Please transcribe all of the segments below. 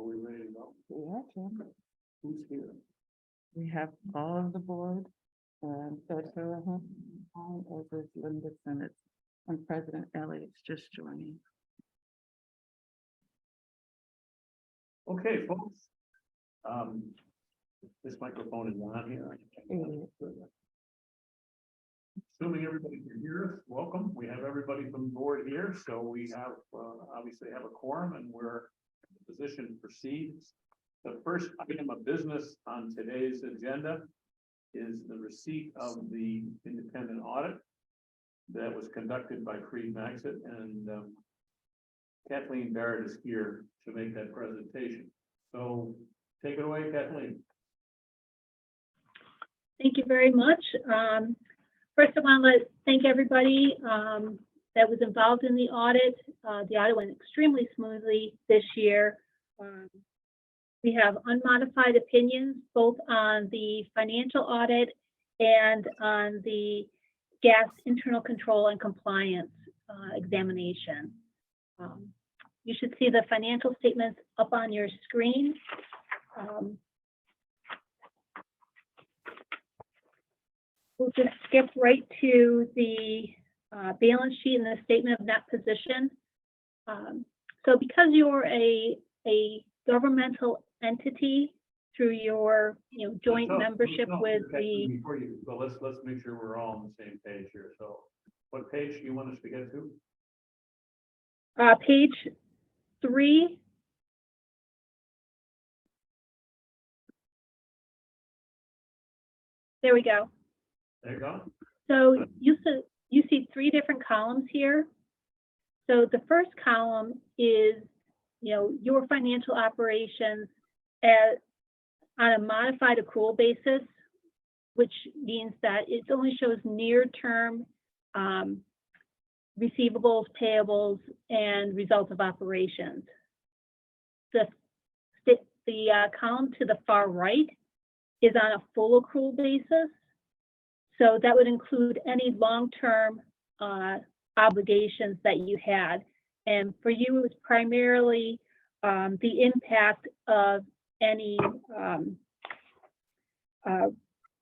Are we ready to go? Yeah, Jim. Who's here? We have all of the board, Treasurer Hall, over Linda Senate, and President Elliott's just joining. Okay, folks. This microphone is on here. Assuming everybody can hear us, welcome. We have everybody from the board here, so we have, obviously have a quorum and we're in a position to proceed. The first item of business on today's agenda is the receipt of the independent audit that was conducted by Creed Maxit, and Kathleen Barrett is here to make that presentation. So take it away, Kathleen. Thank you very much. First, I want to thank everybody that was involved in the audit. The audit went extremely smoothly this year. We have unmodified opinions both on the financial audit and on the gas internal control and compliance examination. You should see the financial statements up on your screen. We'll just skip right to the balance sheet and the statement of net position. So because you're a governmental entity through your joint membership with the. Before you, well, let's make sure we're all on the same page here. So what page do you want us to get to? Page 3. There we go. There you go. So you see 3 different columns here. So the first column is, your financial operations on a modified accrual basis, which means that it only shows near-term receivables, payables, and results of operations. The column to the far right is on a full accrual basis. So that would include any long-term obligations that you had. And for you, it was primarily the impact of any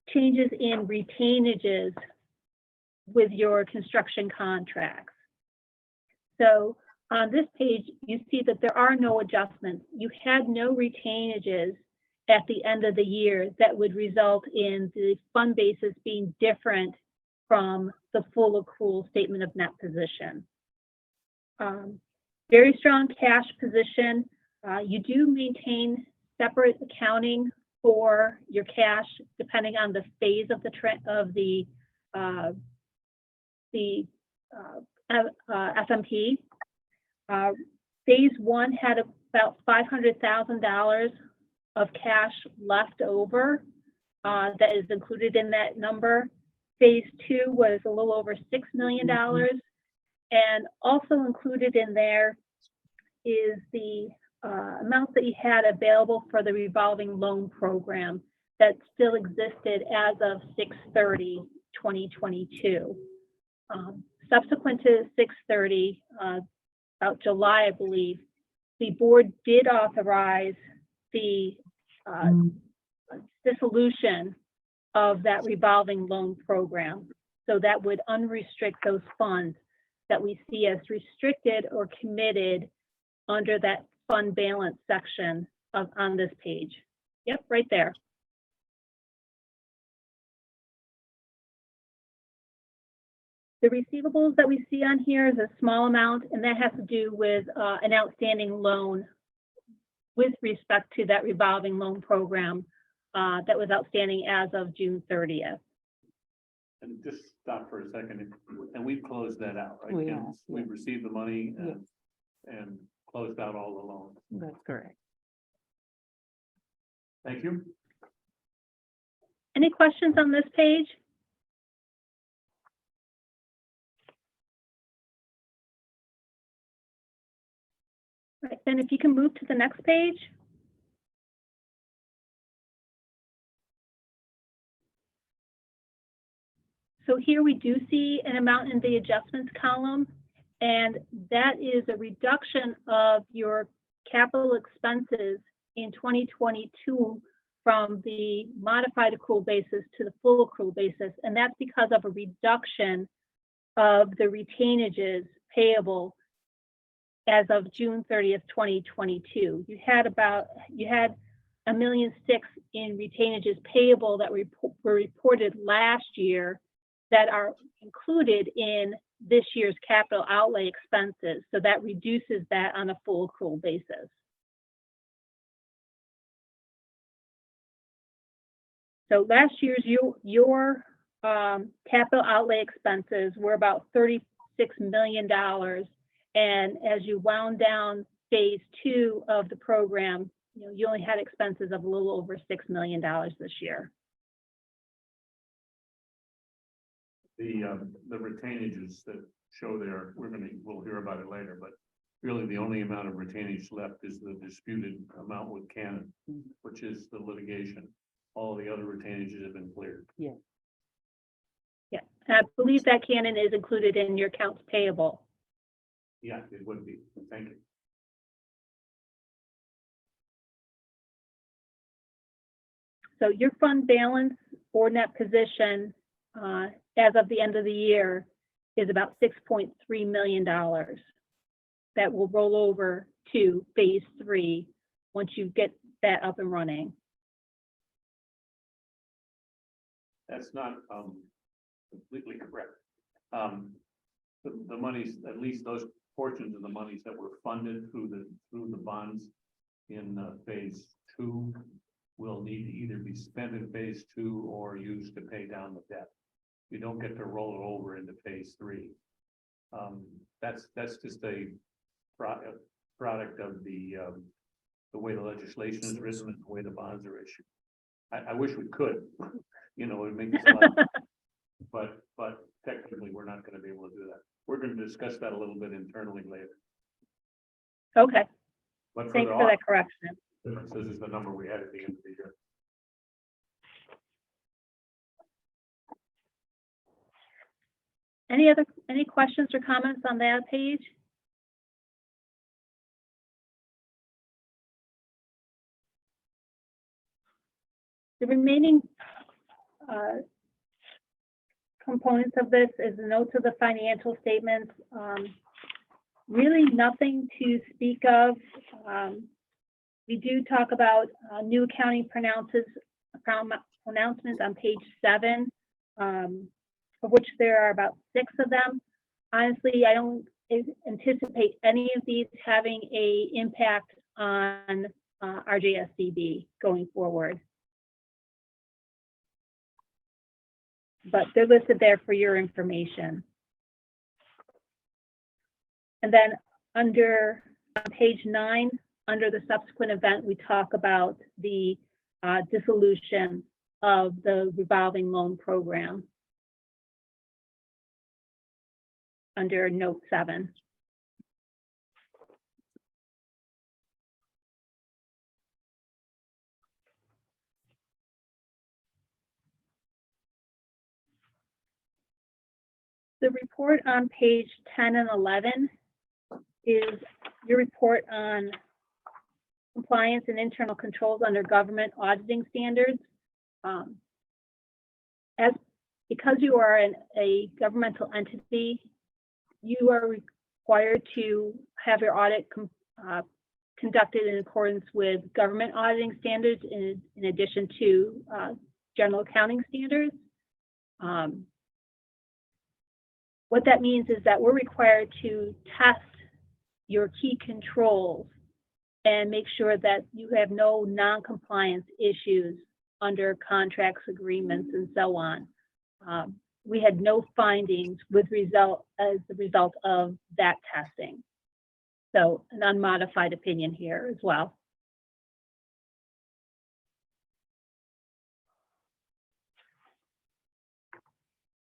changes in retainages with your construction contracts. So on this page, you see that there are no adjustments. You had no retainages at the end of the year that would result in the fund basis being different from the full accrual statement of net position. Very strong cash position. You do maintain separate accounting for your cash depending on the phase of the FMP. Phase 1 had about $500,000 of cash left over that is included in that number. Phase 2 was a little over $6 million. And also included in there is the amount that you had available for the revolving loan program that still existed as of 6/30/2022. Subsequent to 6/30, about July, I believe, the board did authorize the dissolution of that revolving loan program. So that would unrestrict those funds that we see as restricted or committed under that fund balance section on this page. Yep, right there. The receivables that we see on here is a small amount, and that has to do with an outstanding loan with respect to that revolving loan program that was outstanding as of June 30th. And just stop for a second, and we've closed that out, right? We Kim? have, We've yes. received the money Yes. and closed out all the loans. That's correct. Thank you. Any questions on this page? Right, then if you can move to the next page. So here we do see an amount in the adjustments column, and that is a reduction of your capital expenses in 2022 from the modified accrual basis to the full accrual basis, and that's because of a reduction of the retainages payable as of June 30th, 2022. You had $1.6 million in retainages payable that were reported last year that are included in this year's capital outlay expenses. So that reduces that on a full accrual basis. So last year's your capital outlay expenses were about $36 million. And as you wound down phase 2 of the program, you only had expenses of a little over $6 million this year. The retainages that show there, we'll hear about it later, but really the only amount of retainage left is the disputed amount with Canon, which is the litigation. All the other retainages have been cleared. Yeah. Yeah, I believe that Canon is included in your accounts payable. Yeah, it would be. Thank you. So your fund balance or net position as of the end of the year is about $6.3 million that will roll over to phase 3 once you get that up and running. That's not completely correct. The monies, at least those portions of the monies that were funded through the bonds in phase 2 will need to either be spent in phase 2 or used to pay down the debt. You don't get to roll it over into phase 3. That's just a product of the way the legislation is written and the way the bonds are issued. I wish we could, it would make this a lot, but technically we're not going to be able to do that. We're going to discuss that a little bit internally later. Okay, But thanks for that correction. This is the number we had at the end of the year. Any questions or comments on that page? The remaining components of this is the notes of the financial statements. Really nothing to speak of. We do talk about new accounting pronouncements on page 7, of which there are about 6 of them. Honestly, I don't anticipate any of these having an impact on RJSCB going forward. But they're listed there for your information. And then on page 9, under the subsequent event, we talk about the dissolution of the revolving loan program under note 7. The report on page 10 and 11 is your report on compliance and internal controls under government auditing standards. Because you are a governmental entity, you are required to have your audit conducted in accordance with government auditing standards in addition to general accounting standards. What that means is that we're required to test your key controls and make sure that you have no non-compliance issues under contracts, agreements, and so on. We had no findings as the result of that testing. So an unmodified opinion here as well.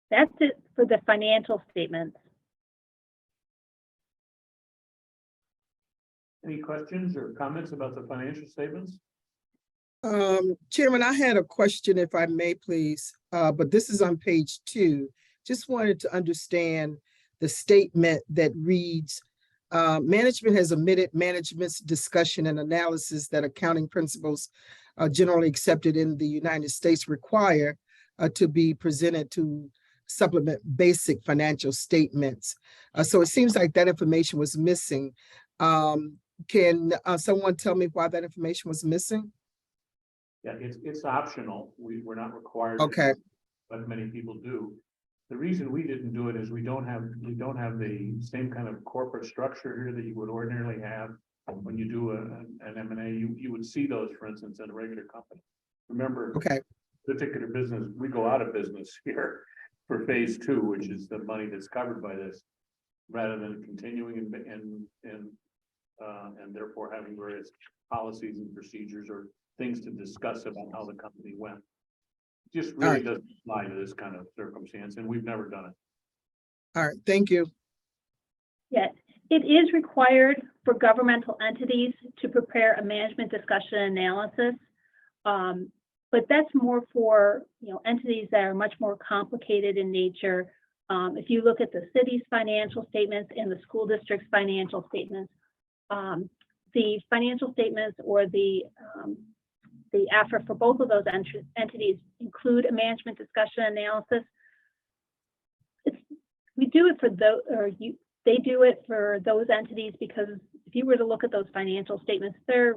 That's it for the financial statements. Any questions or comments about the financial statements? Chairman, I had a question, if I may, please, but this is on page 2. Just wanted to understand the statement that reads, Management has omitted management's discussion and analysis that accounting principles generally accepted in the United States require to be presented to supplement basic financial statements. So it seems like that information was missing. Can someone tell me why that information was missing? Yeah, it's optional. We're not required. to Okay, do it, but many people do. The reason we didn't do it is we don't have the same kind of corporate structure here that you would ordinarily have when you do an M&A. You would see those, for instance, in a regular company. Remember, okay, particular business, we go out of business here for phase 2, which is the money that's covered by this, rather than continuing and therefore having various policies and procedures or things to discuss about how the company went. It just really right. doesn't apply to this kind of circumstance, and we've never done it. All right, thank you. Yes, it is required for governmental entities to prepare a management discussion analysis. But that's more for, entities that are much more complicated in nature. If you look at the city's financial statements and the school district's financial statements, the financial statements or the effort for both of those entities include a management discussion analysis. We do it for those, they do it for those entities because if you were to look at those financial statements, they're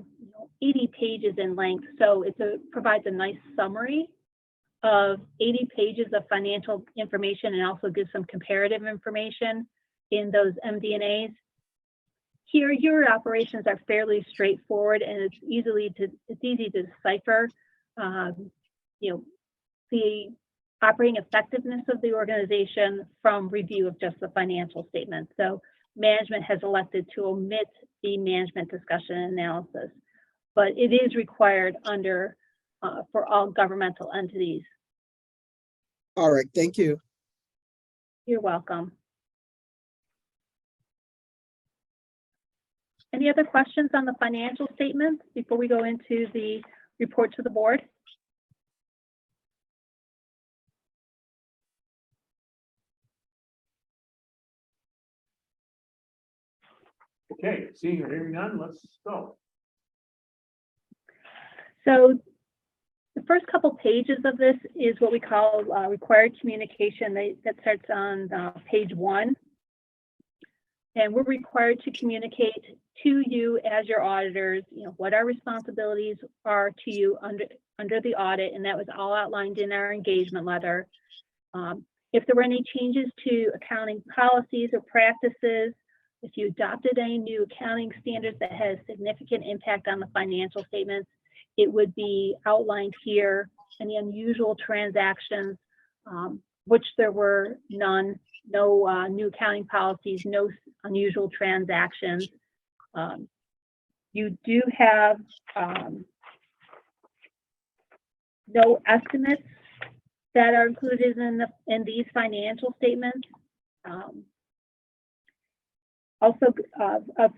80 pages in length. So it provides a nice summary of 80 pages of financial information and also gives some comparative information in those MD&As. Here, your operations are fairly straightforward and it's easy to decipher, the operating effectiveness of the organization from review of just the financial statements. So management has elected to omit the management discussion analysis, but it is required for all governmental entities. All right, thank you. You're welcome. Any other questions on the financial statements before we go into the report to the board? Okay, seeing or hearing none, let's go. So the first couple pages of this is what we call required communication that starts on page 1. And we're required to communicate to you as your auditors, what our responsibilities are to you under the audit, and that was all outlined in our engagement letter. If there were any changes to accounting policies or practices, if you adopted any new accounting standards that has significant impact on the financial statements, it would be outlined here. Any unusual transactions, which there were none, no new accounting policies, no unusual transactions. You do have no estimates that are included in these financial statements. Also, of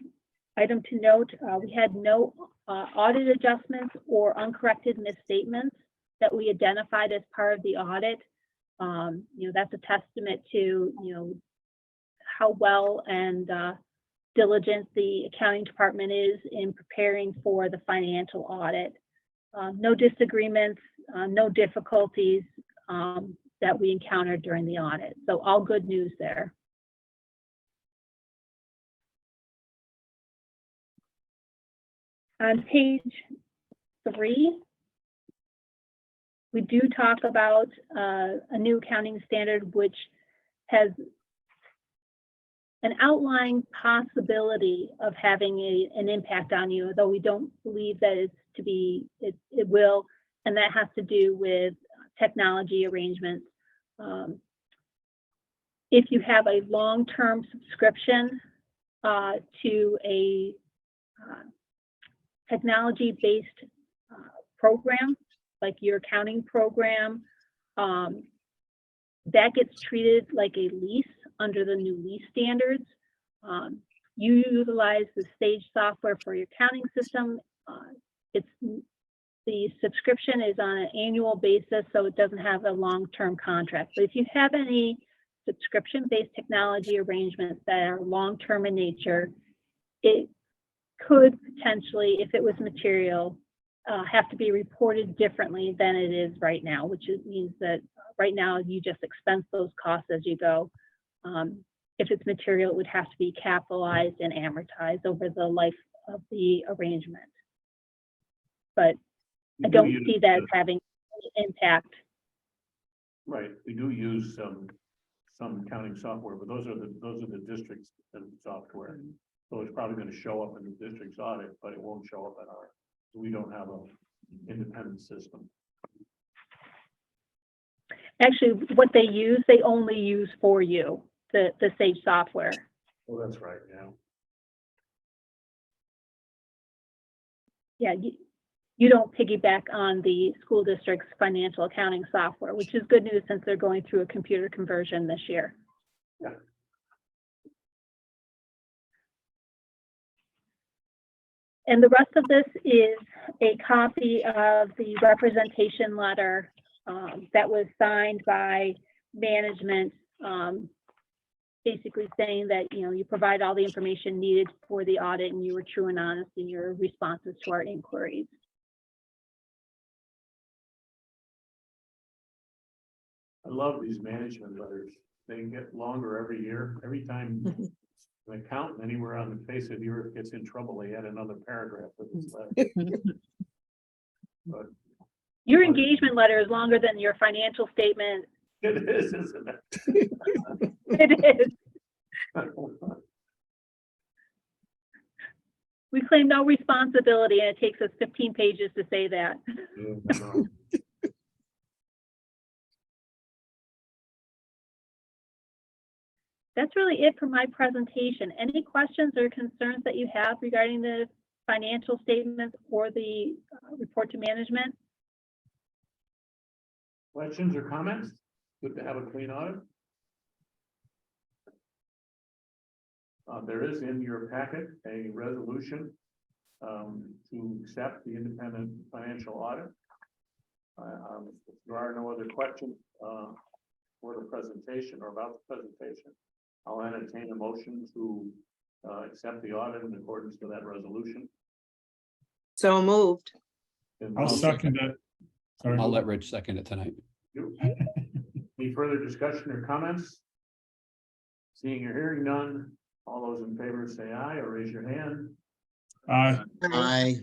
item to note, we had no audit adjustments or uncorrected misstatements that we identified as part of the audit. That's a testament to how well and diligent the accounting department is in preparing for the financial audit. No disagreements, no difficulties that we encountered during the audit. So all good news there. On page 3, we do talk about a new accounting standard which has an outlying possibility of having an impact on you, though we don't believe that it will, and that has to do with technology arrangements. If you have a long-term subscription to a technology-based program, like your accounting program, that gets treated like a lease under the new lease standards. You utilize the Sage software for your accounting system. The subscription is on an annual basis, so it doesn't have a long-term contract. But if you have any subscription-based technology arrangements that are long-term in nature, it could potentially, if it was material, have to be reported differently than it is right now, which means that right now you just expense those costs as you go. If it's material, it would have to be capitalized and amortized over the life of the arrangement. But I don't see that as having any impact. Right, we do use some accounting software, but those are the district's software. So it's probably gonna show up in the district's audit, but it won't show up in our, we don't have an independent system. Actually, what they use, they only use for you, the Sage software. Oh, that's right, yeah. Yeah, you don't piggyback on the school district's financial accounting software, which is good news since they're going through a computer conversion this year. Yeah. And the rest of this is a copy of the representation letter that was signed by management, basically saying that, you know, you provide all the information needed for the audit and you were true and honest in your responses to our inquiries. I love these management letters. They get longer every year. Every time an accountant anywhere on the face of the earth gets in trouble, they add another paragraph to this letter. But Your engagement letter is longer than your financial statement. it is, isn't it? It is. We claim no responsibility, and it takes us 15 pages to say that. That's really it for my presentation. Any questions or concerns that you have regarding the financial statements or the report to management? Questions or comments? Good to have a clean audit. There is in your packet a resolution to accept the independent financial audit. If there are no other questions for the presentation or about the presentation, I'll entertain a motion to accept the audit in accordance with that resolution. So moved. And I'll second it. Sorry. I'll let Rich second it tonight. Any further discussion or comments? Seeing or hearing none, all those in favor say aye or raise your hand. Aye. Aye.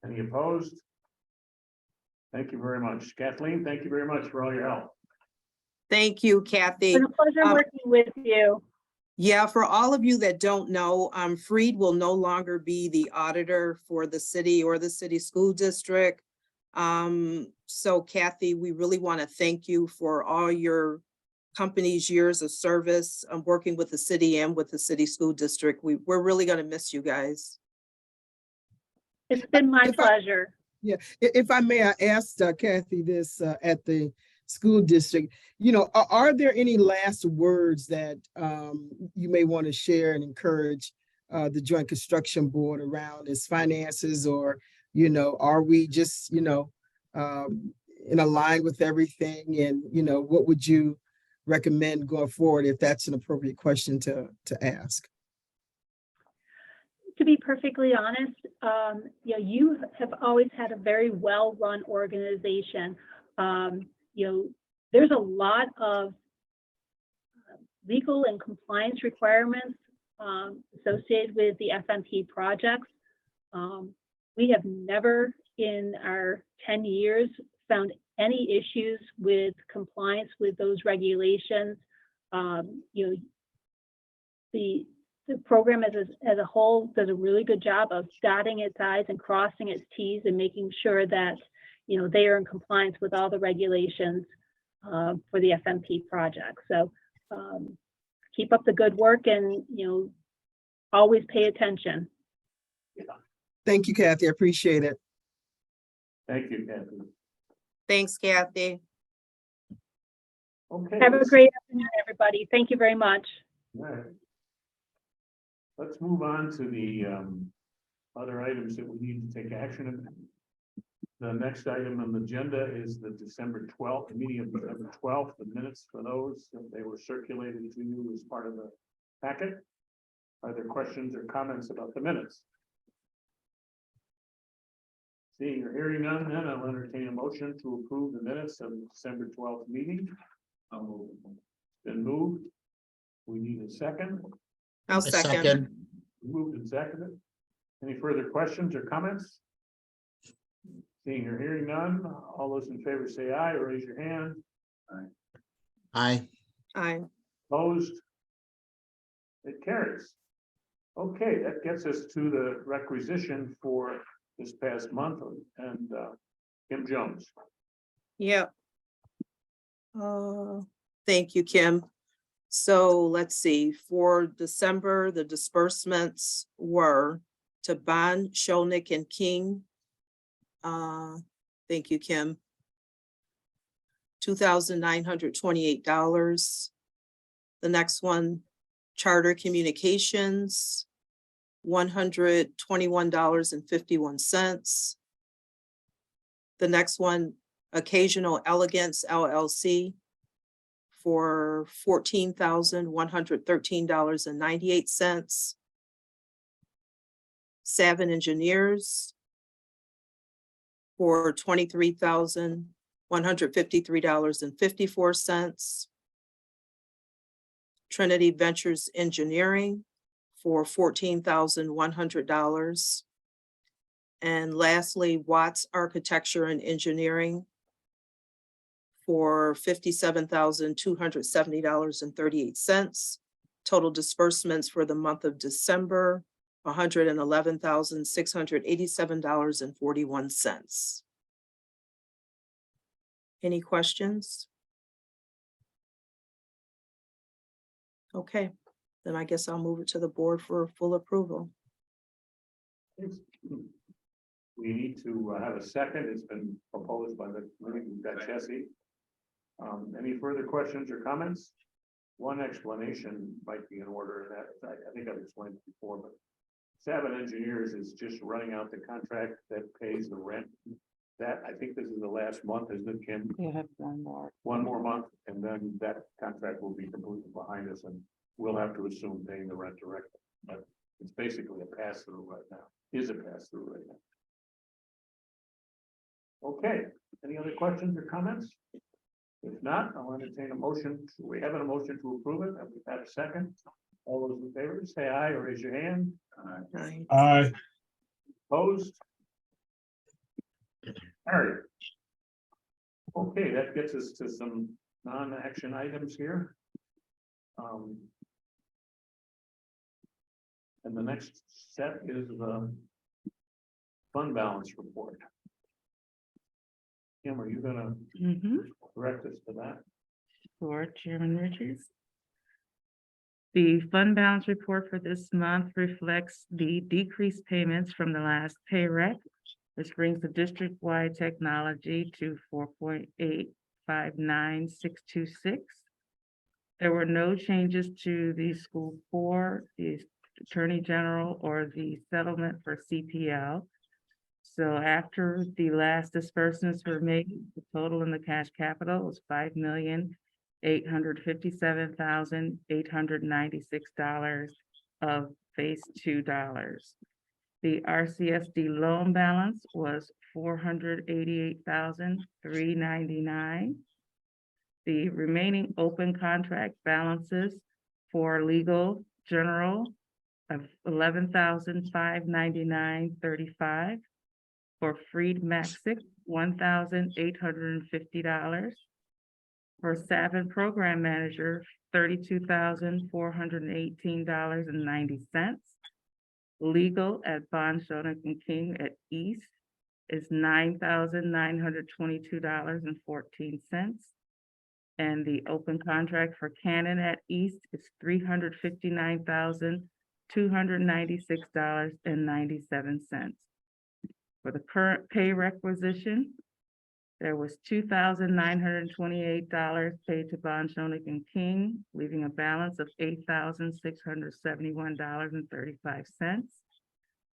Any opposed? Thank you very much. Kathleen, thank you very much for all your help. Thank you, Kathy. It's been a pleasure working with you. Yeah, for all of you that don't know, Freed will no longer be the auditor for the city or the city school district. So Kathy, we really want to thank you for all your company's years of service, working with the city and with the city school district. We're really going to miss you guys. It's been my pleasure. Yeah, if I may, I asked Kathy this at the school district, you know, are there any last words that you may want to share and encourage the Joint Construction Board around its finances, or, you know, are we just, you know, in line with everything? And, you know, what would you recommend going forward if that's an appropriate question to ask? To be perfectly honest, you know, you have always had a very well-run organization. You know, there's a lot of legal and compliance requirements associated with the FMP projects. We have never in our 10 years found any issues with compliance with those regulations. You know, the program as a whole does a really good job of dotting its I's and crossing its T's and making sure that, you know, they are in compliance with all the regulations for the FMP project. So keep up the good work and, you know, always pay attention. Yeah. Thank you, Kathy. I appreciate it. Thank you, Kathy. Thanks, Kathy. Okay. Have a great afternoon, everybody. Thank you very much. All right. Let's move on to the other items that we need to take action on. The next item on the agenda is the December 12th, the meeting of December 12th, the minutes for those, they were circulated to you as part of the packet. Are there questions or comments about the minutes? Seeing or hearing none, then I'll entertain a motion to approve the minutes of the December 12th meeting. Been moved. We need a second. I'll A second. second. Moved and seconded. Any further questions or comments? Seeing or hearing none, all those in favor say aye or raise your hand. Aye. Aye. Opposed? It carries. Okay, that gets us to the requisition for this past month and Kim Jones. Yep. Thank you, Kim. So let's see, for December, the disbursements were to Bond, Sholnick and King. Thank you, Kim. $2,928. The next one, Charter Communications, $121.51. The next one, Occasional Elegance LLC, for $14,113.98. Savin Engineers for $23,153.54. Trinity Ventures Engineering for $14,100. And lastly, Watts Architecture and Engineering for $57,270.38. Total disbursements for the month of December, $111,687.41. Any questions? Okay, then I guess I'll move it to the board for full approval. We need to have a second. It's been proposed by the, we've got Jesse. Any further questions or comments? One explanation might be in order, that I think I've explained it before, but Savin Engineers is just running out the contract that pays the rent. That, I think this is the last month, isn't it, Kim? You have one more. One more month, and then that contract will be completely behind us, and we'll have to assume paying the rent directly. But it's basically a pass-through right now, is a pass-through right now. Okay, any other questions or comments? If not, I'll entertain a motion. We have a motion to approve it, and we've had a second. All those in favor, say aye or raise your hand. Aye. Aye. Opposed? All right. Okay, that gets us to some non-action items here. And the next set is the fund balance report. Kim, are you gonna direct us to that? For Chairman Richards. The fund balance report for this month reflects the decreased payments from the last pay rec, which brings the district-wide technology to 4.859626. There were no changes to the school for the Attorney General or the settlement for CPL. So after the last disbursements were made, the total in the cash capital was $5,857,896 of phase $2. The RCSD loan balance was $488,399. The remaining open contract balances for legal general of $11,599.35. For Freed Maxic, $1,850. For Savin Program Manager, $32,418.90. Legal at Bond, Shonik and King at East is $9,922.14. And the open contract for Cannon at East is $359,296.97. For the current pay requisition, there was $2,928 paid to Bond, Shonik and King, leaving a balance of $8,671.35.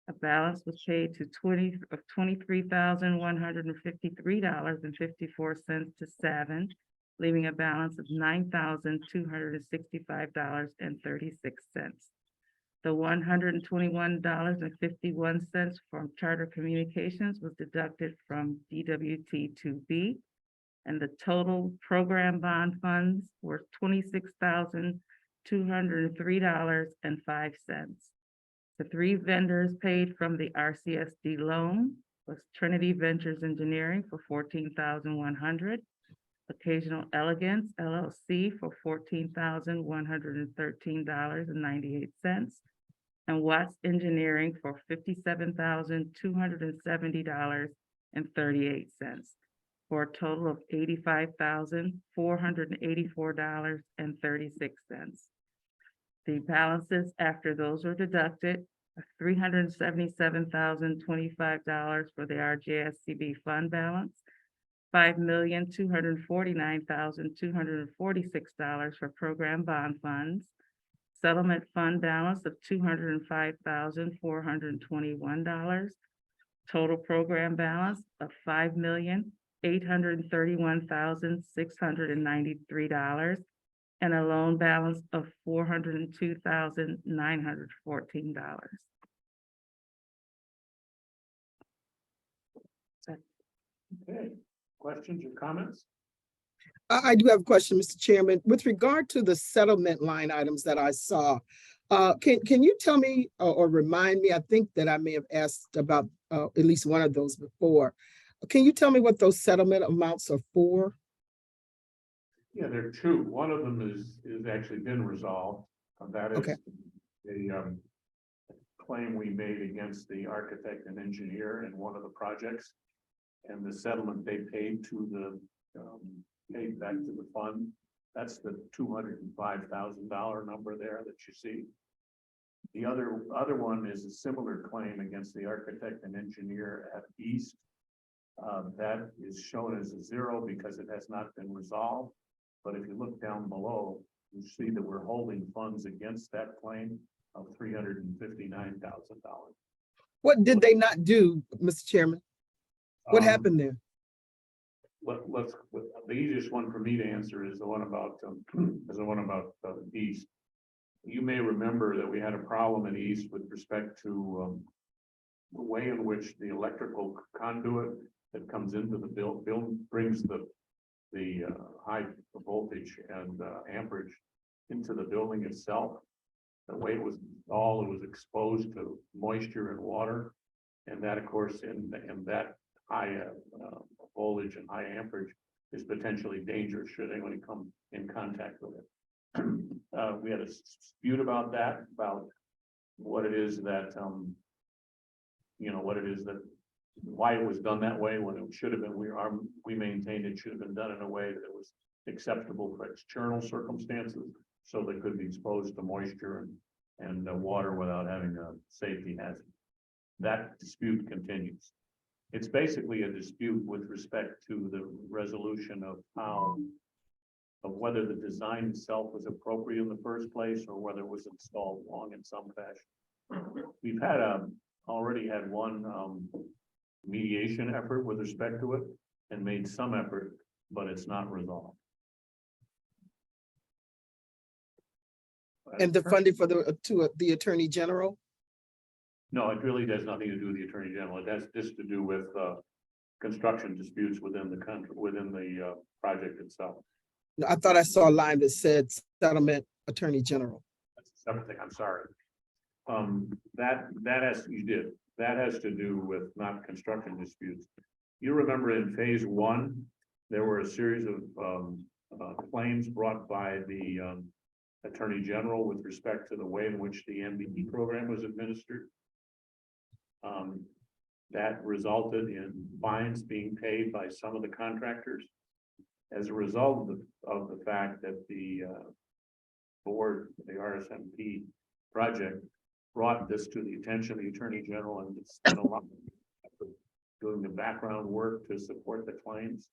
A balance was paid to $23,153.54 to Savin, leaving a balance of $9,265.36. The $121.51 from Charter Communications was deducted from DWT 2B. And the total program bond funds were $26,203.05. The three vendors paid from the RCSD loan was Trinity Ventures Engineering for $14,100, Occasional Elegance LLC for $14,113.98, and Watts Engineering for $57,270.38, for a total of $85,484.36. The balances after those were deducted are $377,025 for the RJSCB fund balance, $5,249,246 for program bond funds, settlement fund balance of $205,421, total program balance of $5,831,693, and a loan balance of $402,914. Okay, questions or comments? I do have a question, Mr. Chairman. With regard to the settlement line items that I saw, can you tell me or remind me, I think that I may have asked about at least one of those before. Can you tell me what those settlement amounts are for? Yeah, there are two. One of them is actually been resolved. That is Okay. a claim we made against the architect and engineer in one of the projects. And the settlement they paid to the, paid back to the fund. That's the $205,000 number there that you see. The other one is a similar claim against the architect and engineer at East. That is shown as a zero because it has not been resolved. But if you look down below, you see that we're holding funds against that claim of $359,000. What did they not do, Mr. Chairman? What happened there? The easiest one for me to answer is the one about, East. You may remember that we had a problem in East with respect to, the way in which the electrical conduit that comes into the building brings the high voltage and amperage into the building itself. The way it was installed, it was exposed to moisture and water. And that, of course, in that high voltage and high amperage is potentially dangerous should anyone come in contact with it. We had a dispute about that, about what it is that, why it was done that way when it should have been, we maintained it should have been done in a way that it was acceptable for external circumstances. So they could be exposed to moisture and water without having a safety hazard. That dispute continues. It's basically a dispute with respect to the resolution of whether the design itself was appropriate in the first place or whether it was installed wrong in some fashion. We've had already had one mediation effort with respect to it and made some effort, but it's not resolved. And the funding for the Attorney General? No, it really has nothing to do with the Attorney General. It has just to do with construction disputes within the country, within the project itself. No, I thought I saw a line that said settlement Attorney General. That's a separate thing. I'm sorry. That has to do with not construction disputes. You remember in phase one, there were a series of claims brought by the Attorney General with respect to the way in which the MBE program was administered. That resulted in fines being paid by some of the contractors as a result of the fact that the board, the RSMP project, brought this to the attention of the Attorney General and spent a lot of effort doing the background work to support the claims.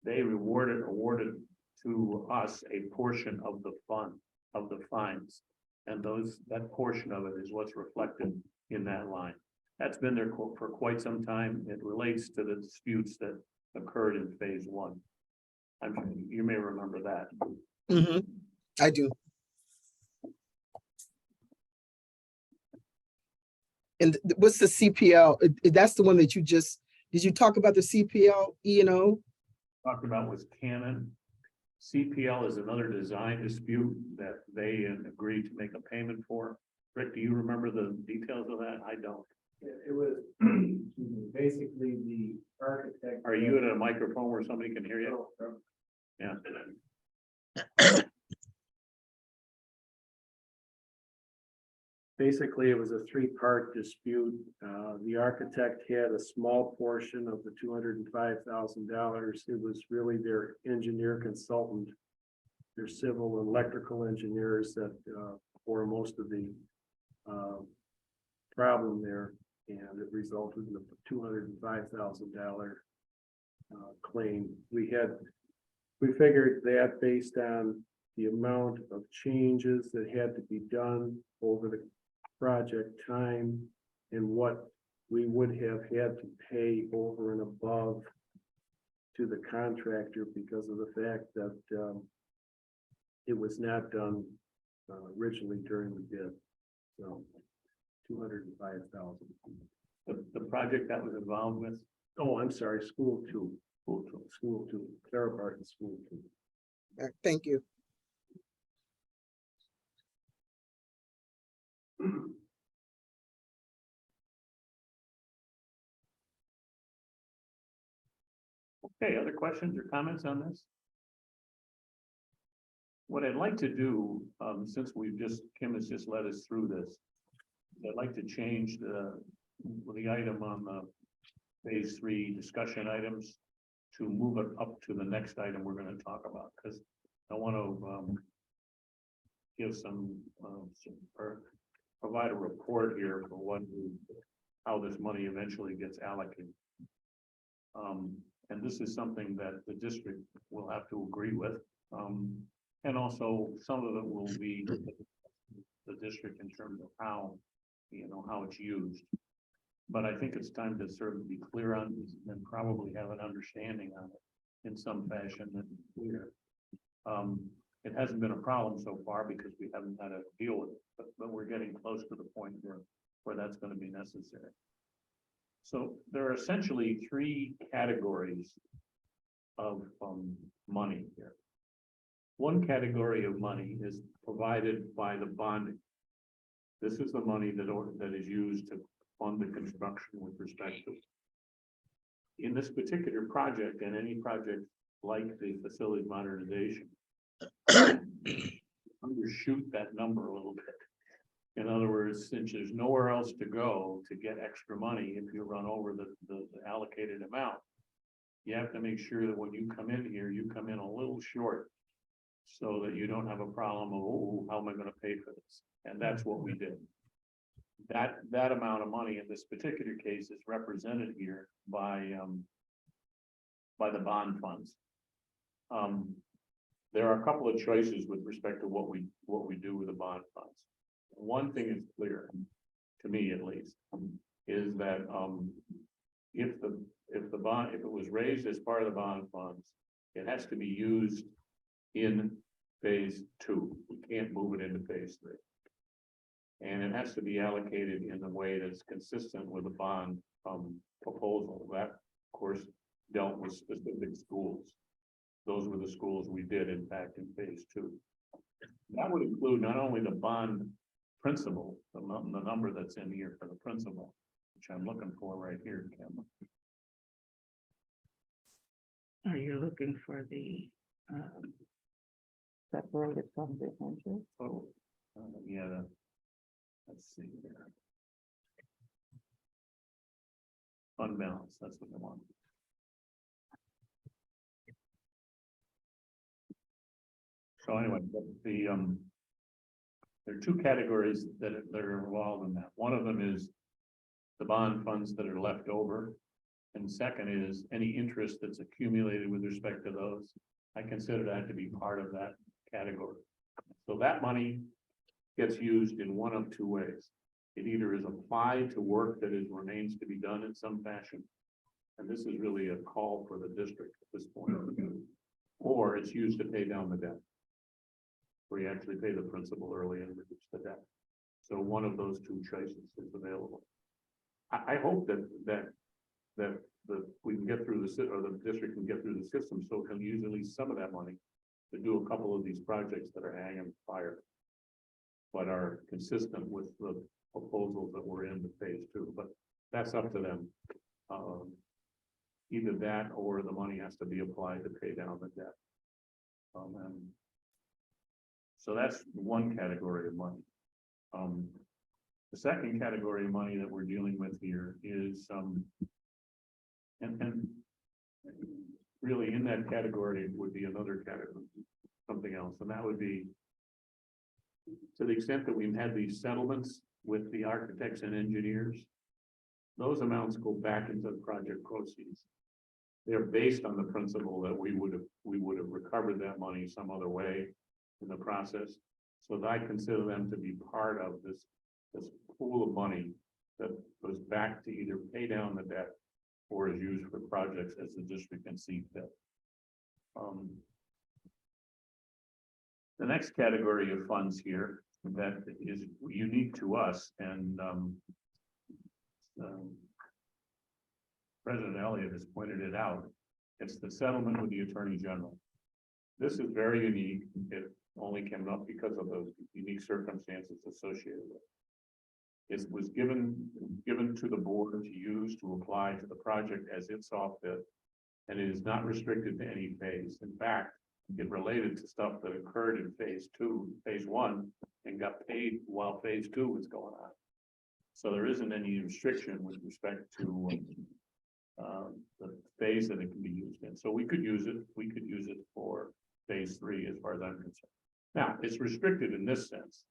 They awarded to us a portion of the fines, and that portion of it is what's reflected in that line. That's been there for quite some time. It relates to the disputes that occurred in phase one. You may remember that. I do. And what's the CPL? That's the one that you just, did you talk about the CPL, E&O? Talked about was Canon. CPL is another design dispute that they agreed to make a payment for. Rick, do you remember the details of that? I don't. It was basically the architect. Are you at a microphone where somebody can hear you? Yeah. Basically, it was a three-part dispute. The architect had a small portion of the $205,000. It was really their engineer consultant, their civil and electrical engineers that bore most of the problem there, and it resulted in a $205,000 claim. We figured that based on the amount of changes that had to be done over the project time and what we would have had to pay over and above to the contractor because of the fact that it was not done originally during the bid. So 205,000. The project that was involved with, Oh, I'm sorry, school two, Clara Barton School two. Thank you. okay, other questions or comments on this? What I'd like to do, since Kim has just led us through this, I'd like to change the item on the phase 3 discussion items to move it up to the next item we're going to talk about, because I want to give or provide a report here for how this money eventually gets allocated. And this is something that the district will have to agree with. And also some of it will be the district in terms of how it's used. But I think it's time to sort of be clear on this and probably have an understanding on it in some fashion that clear. It hasn't been a problem so far because we haven't had to deal with it, but we're getting close to the point where that's going to be necessary. So there are essentially 3 categories of money here. One category of money is provided by the bonding. This is the money that is used to fund the construction with respect to. In this particular project and any project like the facility modernization, undershoot that number a little bit. In other words, since there's nowhere else to go to get extra money if you run over the allocated amount, you have to make sure that when you come in here, you come in a little short so that you don't have a problem of, oh, how am I going to pay for this? And that's what we did. That amount of money in this particular case is represented here by the bond funds. There are a couple of choices with respect to what we do with the bond funds. One thing is clear, to me at least, is that if it was raised as part of the bond funds, it has to be used in phase 2. We can't move it into phase 3. And it has to be allocated in a way that's consistent with the bond proposal. That, of course, dealt with specific schools. Those were the schools we did, in fact, in phase 2. That would include not only the bond principal, the number that's in here for the principal, which I'm looking for right here, Kim. Are you looking for the separated from the interest? Oh, yeah. Let's see here. Fund balance, that's what I want. So anyway, there are 2 categories that are involved in that. One of them is the bond funds that are left over. And second is any interest that's accumulated with respect to those. I consider that to be part of that category. So that money gets used in one of 2 ways. It either is applied to work that remains to be done in some fashion. And this is really a call for the district at this point. Or it's used to pay down the debt, where you actually pay the principal early and reduce the debt. So one of those 2 choices is available. I hope that we can get through or the district can get through the system, so it can use at least some of that money to do a couple of these projects that are hanging fire, but are consistent with the proposals that were in the phase 2, but that's up to them. Either that or the money has to be applied to pay down the debt. And so that's one category of money. The second category of money that we're dealing with here is, and really in that category would be another category, something else, and that would be to the extent that we've had these settlements with the architects and engineers, those amounts go back into the project proceeds. They're based on the principle that we would have recovered that money some other way in the process. So that I consider them to be part of this pool of money that goes back to either pay down the debt or is used for projects as the district can see fit. The next category of funds here that is unique to us, and President Elliott has pointed it out. It's the settlement with the Attorney General. This is very unique. It only came up because of those unique circumstances associated with it. It was given to the board to use to apply to the project as it saw fit, and it is not restricted to any phase. In fact, it related to stuff that occurred in phase 1, and got paid while phase 2 was going on. So there isn't any restriction with respect to the phase that it can be used in. So we could use it. We could use it for phase 3, as far as I'm concerned. Now, it's restricted in this sense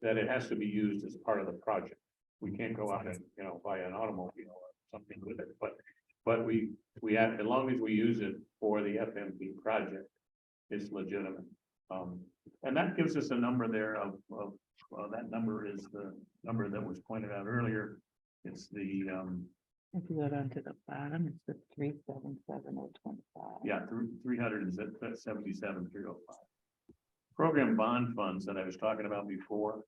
that it has to be used as part of the project. We can't go out and buy an automobile or something with it. But we have, as long as we use it for the FMP project, it's legitimate. And that gives us a number there of that number is the number that was pointed out earlier. It's the If you go down to the bottom, it's the 377,025. yeah, 377,305. Program bond funds that I was talking about before.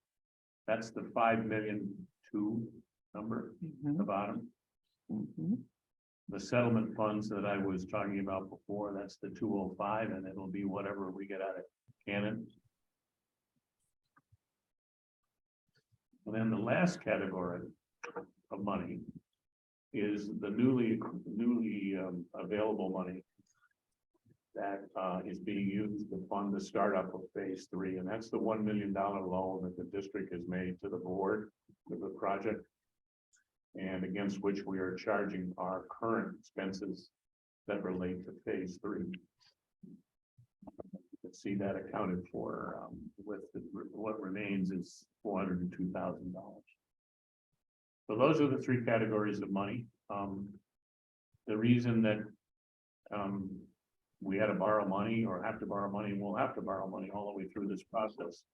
That's the 5,000,002 number at the bottom. The settlement funds that I was talking about before, that's the 205, and it'll be whatever we get out of Canon. And then the last category of money is the newly available money that is being used to fund the startup of phase 3, and that's the $1 million loan that the district has made to the board for the project, and against which we are charging our current expenses that relate to phase 3. You can see that accounted for with what remains is $402,000. So those are the 3 categories of money. The reason that we had to borrow money or have to borrow money, and we'll have to borrow money all the way through this process,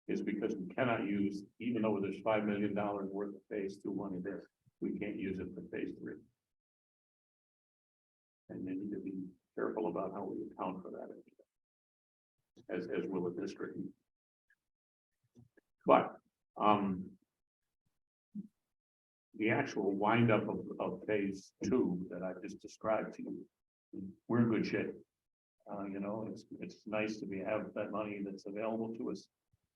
is because we cannot use, even though there's $5 million worth of phase 2 money there, we can't use it for phase 3. And they need to be careful about how we account for that, as will the district. But the actual windup of phase 2 that I just described to you, we're in good shape. It's nice to have that money that's available to us.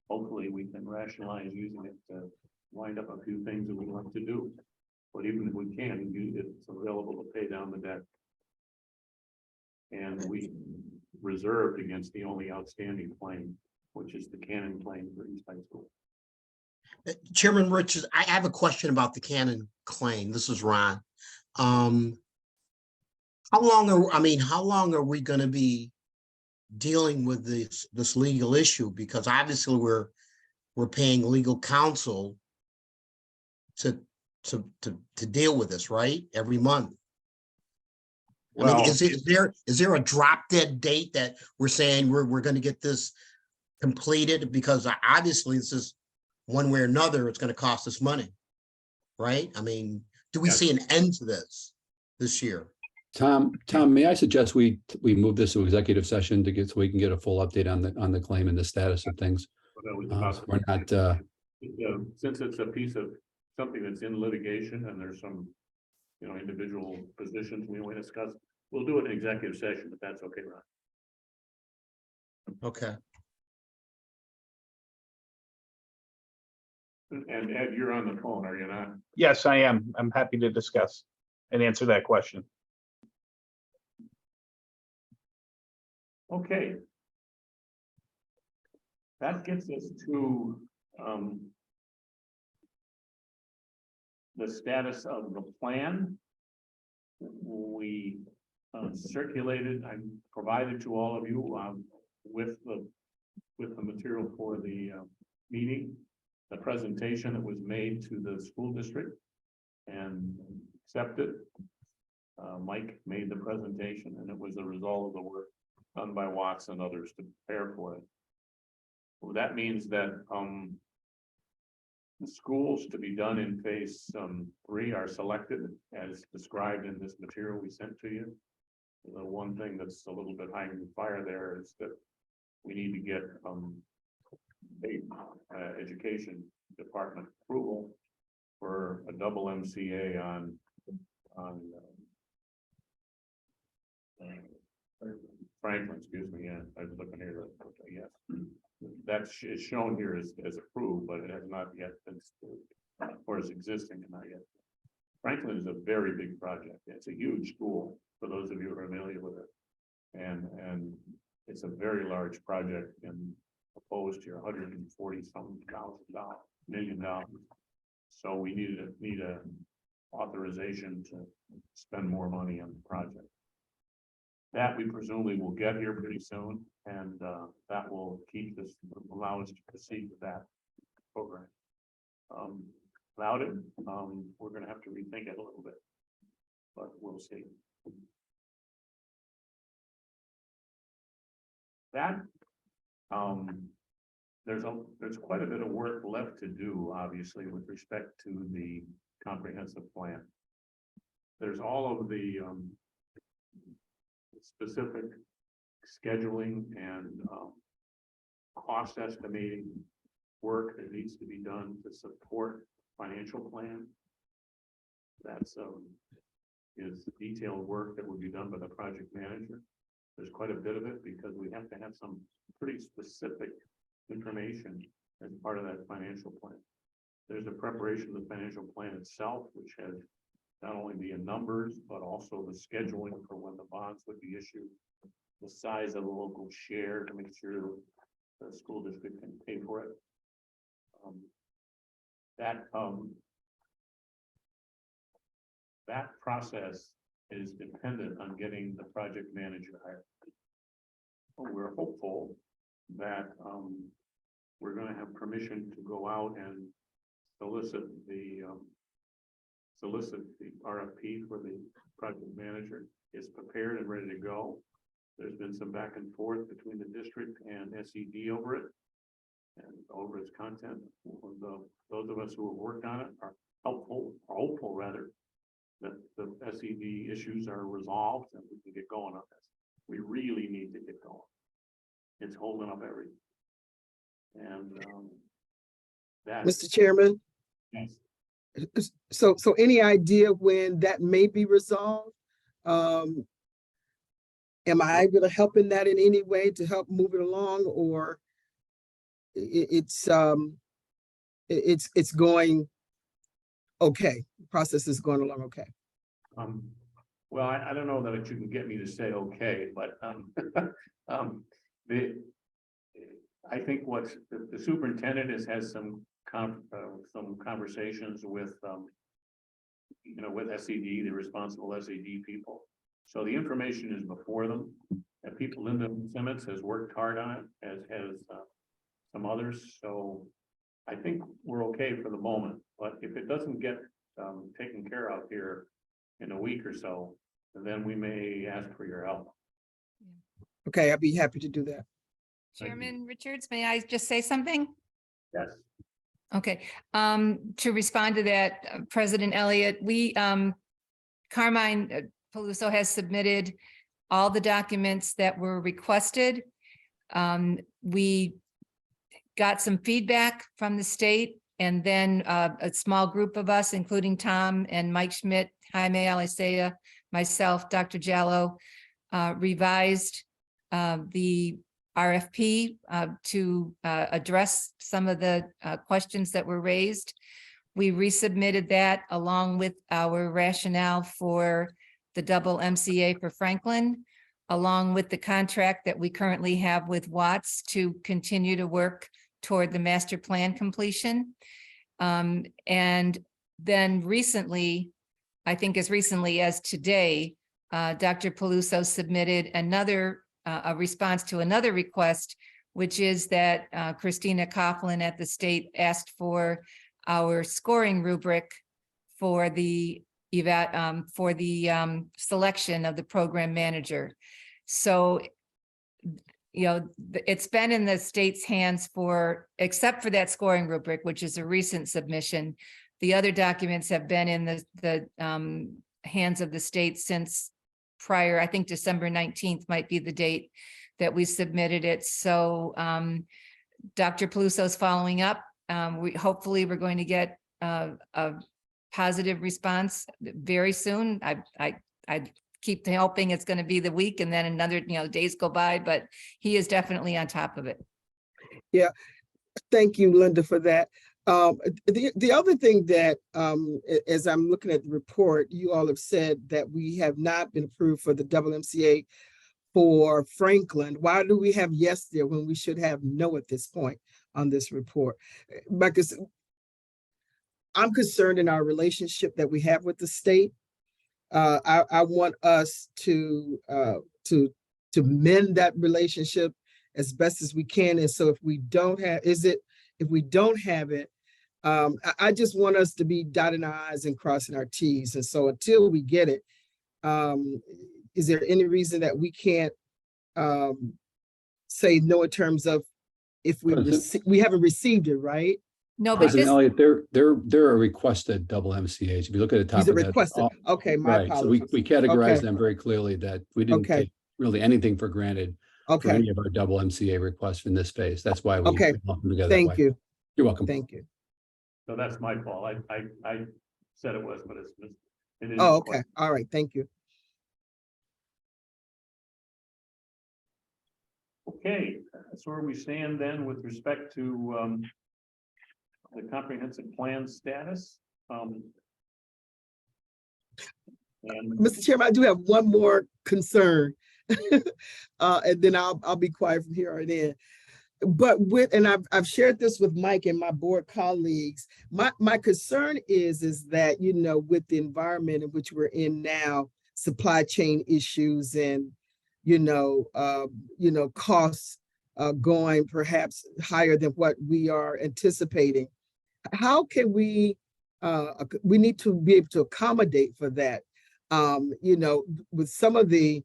Hopefully we can rationalize using it to wind up a few things that we want to do. But even if we can use it, it's available to pay down the debt. And we reserved against the only outstanding claim, which is the Canon claim for East High School. Chairman Richards, I have a question about the Canon claim. This is Ron. How long are we going to be dealing with this legal issue? Because obviously we're paying legal counsel to deal with this, right? Every month. Well, is there a drop dead date that we're saying we're going to get this completed? Because obviously this is one way or another, it's going to cost us money, right? I mean, do we see an end to this year? Tom, may I suggest we move this to executive session so we can get a full update on the claim and the status of things? What I was about to We're not. since it's a piece of something that's in litigation and there's some, individual positions we want to discuss, we'll do it in executive session, if that's okay, Ron. Okay. And Ed, you're on the phone, are you not? Yes, I am. I'm happy to discuss and answer that question. Okay. That gets us to, the status of the plan. We circulated, I provided to all of you with the material for the meeting, the presentation that was made to the school district and accepted. Mike made the presentation, and it was a result of the work done by Watts and others to prepare for it. Well, that means that the schools to be done in phase 3 are selected as described in this material we sent to you. The one thing that's a little bit hanging the fire there is that we need to get state education department approval for a double MCA on Franklin, excuse me, yeah, I was looking here, yes. That's is shown here as approved, but it has not yet been, or is existing and not yet. Franklin is a very big project. It's a huge school, for those of you who are familiar with it. And it's a very large project and opposed to your $140-some million. So we need a authorization to spend more money on the project. That we presumably will get here pretty soon, and that will allow us to proceed with that program. Without it, we're going to have to rethink it a little bit, but we'll see. That there's quite a bit of work left to do, obviously, with respect to the comprehensive plan. There's all of the specific scheduling and cost estimating work that needs to be done to support financial plan. That's is detailed work that will be done by the project manager. There's quite a bit of it because we have to have some pretty specific information as part of that financial plan. There's a preparation of the financial plan itself, which has not only the numbers, but also the scheduling for when the bonds would be issued, the size of the local share to make sure the school district can pay for it. That process is dependent on getting the project manager hired. We're hopeful that we're going to have permission to go out and solicit the RFP for the project manager. Is prepared and ready to go. There's been some back and forth between the district and SED over it and over its content. Those of us who have worked on it are hopeful rather, that the SED issues are resolved and we can get going on this. We really need to get going. It's holding up everything. And that, Mr. Chairman, yes. so any idea when that may be resolved? Am I able to help in that in any way to help move it along, or it's going okay? The process is going along okay. Well, I don't know that you can get me to say okay, but I think what the superintendent has some conversations with with SED, the responsible SED people. So the information is before them. And people, Linda Simmons has worked hard on it, as has some others. So I think we're okay for the moment. But if it doesn't get taken care of here in a week or so, then we may ask for your help. Okay, I'd be happy to do that. Chairman Richards, may I just say something? Yes. Okay, to respond to that, President Elliott, Carmine Peluso has submitted all the documents that were requested. We got some feedback from the state And then a small group of us, including Tom and Mike Schmidt, Jaime Alisea, myself, Dr. Jallo, revised the RFP to address some of the questions that were raised. We resubmitted that along with our rationale for the double MCA for Franklin, along with the contract that we currently have with Watts to continue to work toward the master plan completion. And then recently, I think as recently as today, Dr. Peluso submitted another, a response to another request, which is that Christina Coughlin at the state asked for our scoring rubric for the selection of the program manager. So, you know, it's been in the state's hands for, except for that scoring rubric, which is a recent submission. The other documents have been in the hands of the state since prior, I think December 19th might be the date that we submitted it. So Dr. Peluso's following up. Hopefully we're going to get a positive response very soon. I keep hoping it's going to be the week and then another, days go by, but he is definitely on top of it. Yeah, thank you, Linda, for that. The other thing that, as I'm looking at the report, you all have said that we have not been approved for the double MCA for Franklin. Why do we have yes there when we should have no at this point on this report? Because I'm concerned in our relationship that we have with the state. I want us to mend that relationship as best as we can. And so if we don't have, if we don't have it, I just want us to be dotting our I's and crossing our T's. And so until we get it, is there any reason that we can't say no in terms of if we haven't received it, right? No, but President this, Elliott, they're a requested double MCAs. If you look at the top These are of that. requested. Okay, my Right, so we apologies. categorize Okay. them very clearly that we didn't Okay. take really anything for granted for Okay, any of our double MCA requests in this phase. That's why we Okay. lump them together that thank way. you. You're welcome. Thank you. So that's my fault. I said it was, but it is. Oh, okay. All right. Thank you. Okay, that's where we stand then with respect to the comprehensive plan status. And Mr. Chairman, I do have one more concern. And then I'll be quiet from here on in. But I've shared this with Mike and my board colleagues. My concern is that, with the environment in which we're in now, supply chain issues and, costs going perhaps higher than what we are anticipating. How can we need to be able to accommodate for that? With some of the,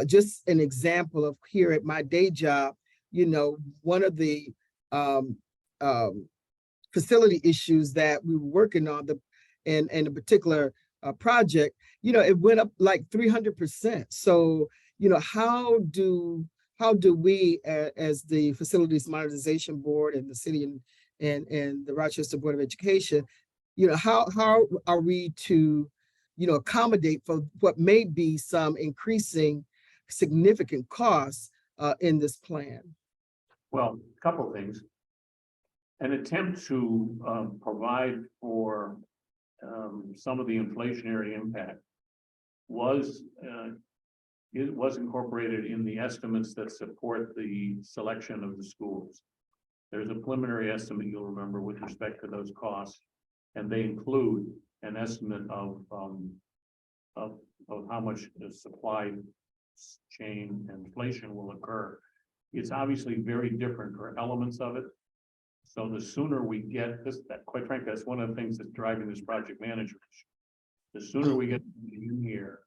just an example of here at my day job, one of the facility issues that we were working on in a particular project, it went up like 300%. So, how do we as the Facilities Modernization Board and the city and the Rochester Board of Education, how are we to, accommodate for what may be some increasing significant costs in this plan? well, a couple of things. An attempt to provide for some of the inflationary impact was incorporated in the estimates that support the selection of the schools. There's a preliminary estimate, you'll remember, with respect to those costs, and they include an estimate of how much the supply chain inflation will occur. It's obviously very different for elements of it. So the sooner we get this, quite frankly, that's one of the things that's driving this project manager issue. The sooner we get in here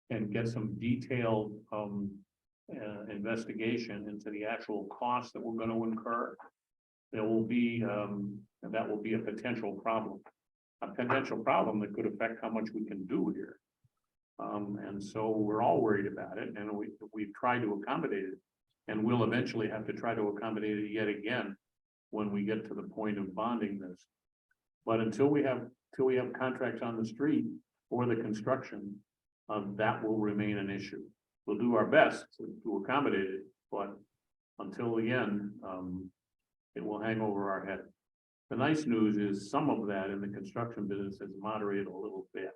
and get some detailed investigation into the actual costs that we're going to incur, there will be that will be a potential problem that could affect how much we can do here. And so we're all worried about it, and we've tried to accommodate it, and we'll eventually have to try to accommodate it yet again when we get to the point of bonding this. But until we have contracts on the street for the construction, that will remain an issue. We'll do our best to accommodate it, but until the end, it will hang over our head. The nice news is some of that in the construction business has moderated a little bit.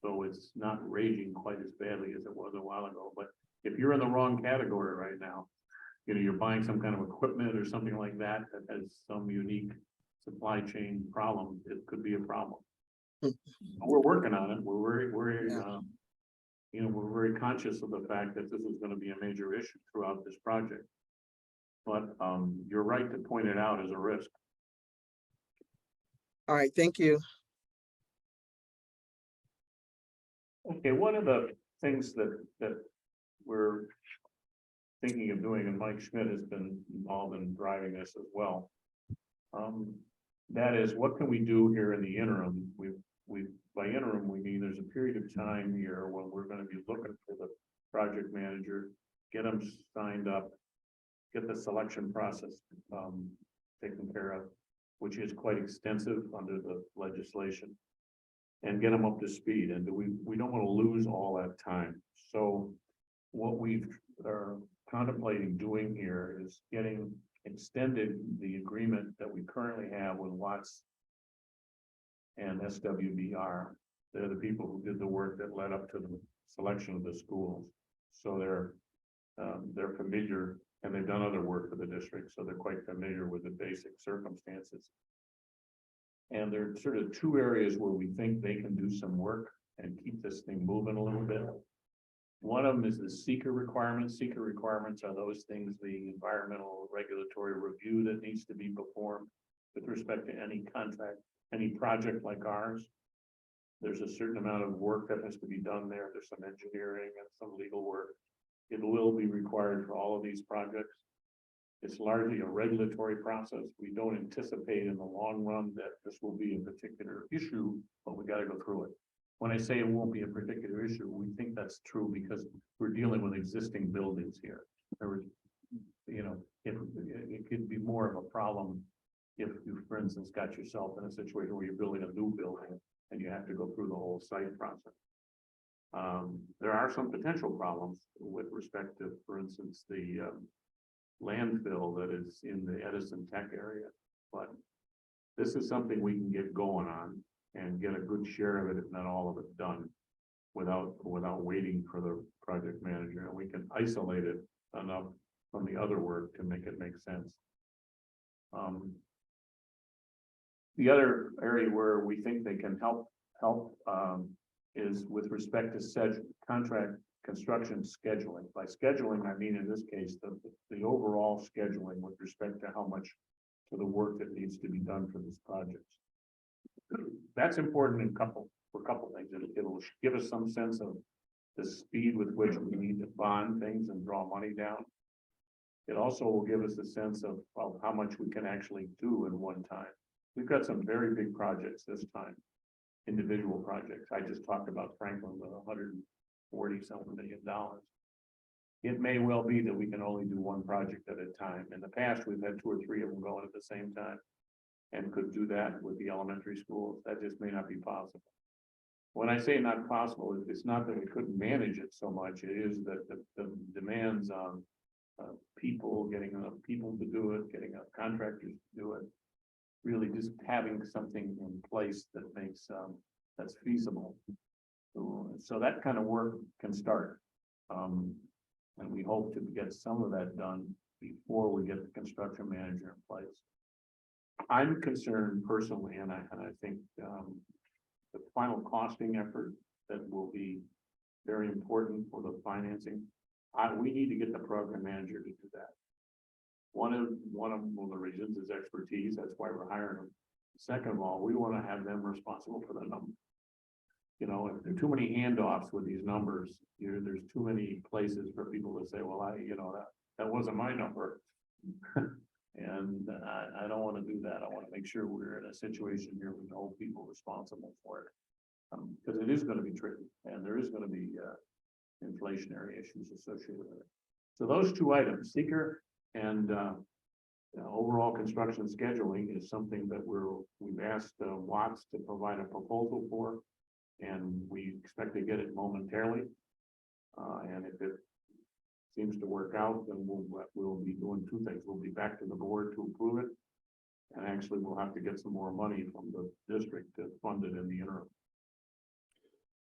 So it's not raging quite as badly as it was a while ago, but if you're in the wrong category right now, you know, you're buying some kind of equipment or something like that that has some unique supply chain problem, it could be a problem. We're working on it. We're very conscious of the fact that this is going to be a major issue throughout this project. But you're right to point it out as a risk. All right, thank you. Okay, one of the things that we're thinking of doing, and Mike Schmidt has been involved in driving this as well. That is, what can we do here in the interim? By interim, we mean there's a period of time here when we're going to be looking for the project manager, get them signed up, get the selection process taken care of, which is quite extensive under the legislation, and get them up to speed. And we don't want to lose all that time. So what we are contemplating doing here is extended the agreement that we currently have with Watts and SWBR. They're the people who did the work that led up to the selection of the schools. So they're familiar, and they've done other work for the district, so they're quite familiar with the basic circumstances. And there are sort of two areas where we think they can do some work and keep this thing moving a little bit. One of them is the seeker requirements. Seeker requirements are those things, the environmental regulatory review that needs to be performed with respect to any contract, any project like ours. There's a certain amount of work that has to be done there. There's some engineering and some legal work. It will be required for all of these projects. It's largely a regulatory process. We don't anticipate in the long run that this will be a particular issue, but we got to go through it. When I say it won't be a particular issue, we think that's true because we're dealing with existing buildings here. If it could be more of a problem if you, for instance, got yourself in a situation where you're building a new building and you have to go through the whole site process. There are some potential problems with respect to, for instance, the landfill that is in the Edison Tech area, but this is something we can get going on and get a good share of it, if not all of it, done without waiting for the project manager. And we can isolate it enough from the other work to make it make sense. The other area where we think they can help is with respect to contract construction scheduling. By scheduling, I mean in this case the overall scheduling with respect to how much to the work that needs to be done for these projects. That's important for a couple things. It'll give us some sense of the speed with which we need to bond things and draw money down. It also will give us a sense of how much we can actually do in one time. We've got some very big projects this time, individual projects. I just talked about Franklin with $140-something million. It may well be that we can only do one project at a time. In the past, we've had 2 or 3 of them going at the same time and could do that with the elementary schools. That just may not be possible. When I say not possible, it's not that we couldn't manage it so much. It is that the demands on people, getting enough people to do it, getting enough contractors to do it, really just having something in place that makes that's feasible. So that kind of work can start. And we hope to get some of that done before we get the construction manager in place. I'm concerned personally, and I think the final costing effort that will be very important for the financing. We need to get the program manager to do that. One of the reasons is expertise. That's why we're hiring them. Second of all, we want to have them responsible for the number. If there are too many handoffs with these numbers, there's too many places for people to say, well, that wasn't my number. And I don't want to do that. I want to make sure we're in a situation here with hold people responsible for it. Because it is going to be tricky and there is going to be inflationary issues associated with it. So those 2 items, seeker and overall construction scheduling is something that we've asked Watts to provide a proposal for. And we expect to get it momentarily. And if it seems to work out, then we'll be doing two things. We'll be back to the board to approve it. And actually, we'll have to get some more money from the district to fund it in the interim.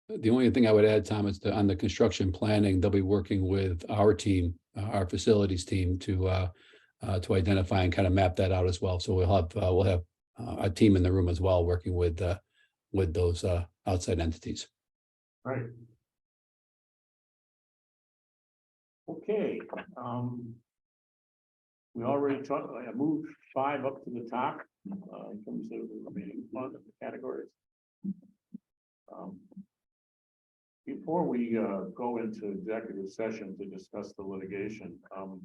The only thing I would add, Tom, is on the construction planning, they'll be working with our team, our facilities team to identify and kind of map that out as well. So we'll have a team in the room as well, working with those outside entities. Right. Okay, we already talked, I moved 5 up to the top, in terms of the remaining fund categories. Before we go into executive session to discuss the litigation, are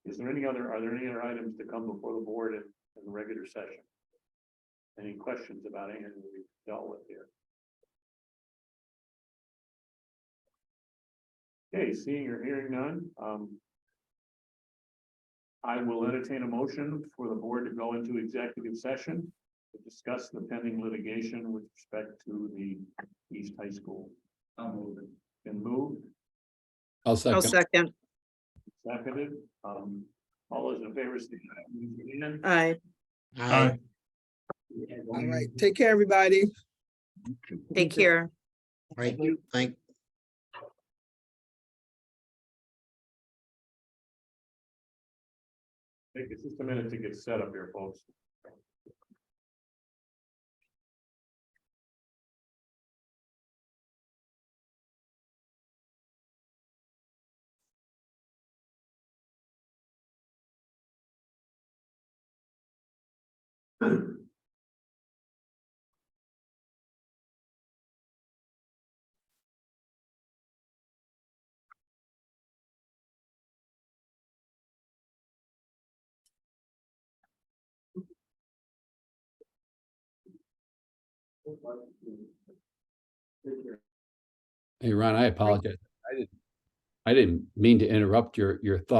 there any other items to come before the board in the regular session? Any questions about anything we've dealt with here? Okay, seeing or hearing none, I will entertain a motion for the board to go into executive session to discuss the pending litigation with respect to the East High School. Been moved, I'll I'll second. second. seconded. All those in favor, say aye. Aye. Aye. All right, take care, everybody. Take care. Right, thank. Take just a minute to get set up here, folks. Hey, Ron, I apologize. I didn't mean to interrupt your thought.